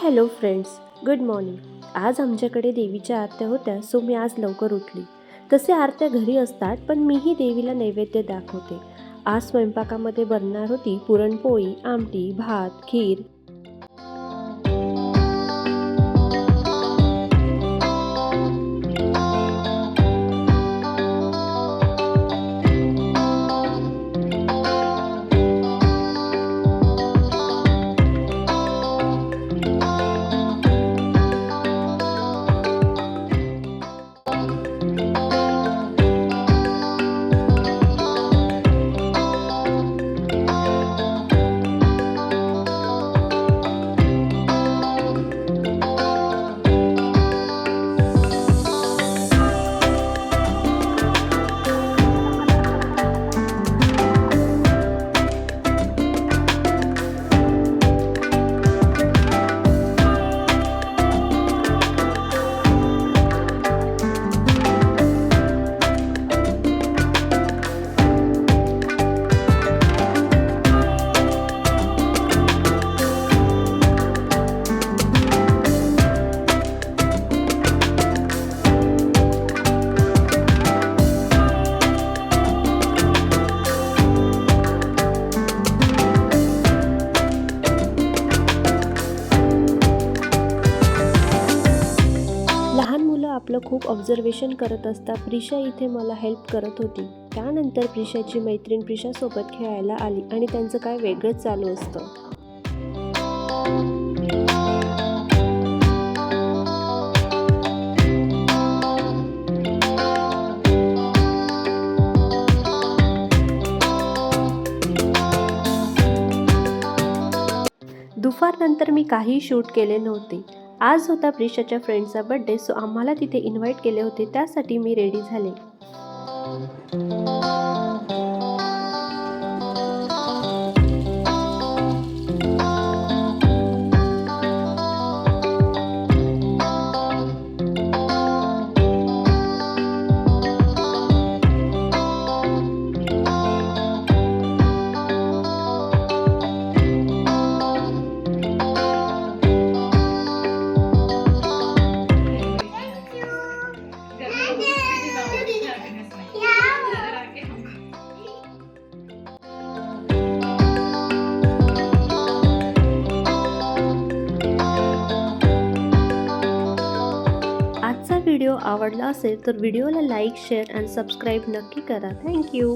Hello friends, good morning. आज आमच्याकडे देवीच्या आरत्या होत्या, सो मी आज लवकर उठली. तसे आरत्या घरी असतात, पण मीही देवीला नैवेद्य दाखवते. आज स्वयंपाकामध्ये बनणार होती पुरणपोळी, आमटी, भात, खीर. लहान मुलं आपलं खूप ऑब्झर्वेशन करत असतात. प्रिशा इथे मला हेल्प करत होती. त्यानंतर प्रिशाची मैत्रीण प्रिशासोबत खेळायला आली आणि त्यांचं काय वेगळंच चालू असतं. दुपारनंतर मी काही शूट केले नव्हते. आज होता प्रिशाच्या फ्रेंडचा बर्थडे, सो आम्हाला तिथे इन्व्हाइट केले होते. त्यासाठी मी रेडी झाले. आजचा व्हिडिओ आवडला असेल तर व्हिडिओला लाईक, शेअर आणि सबस्क्राईब नक्की करा. थँक्यू.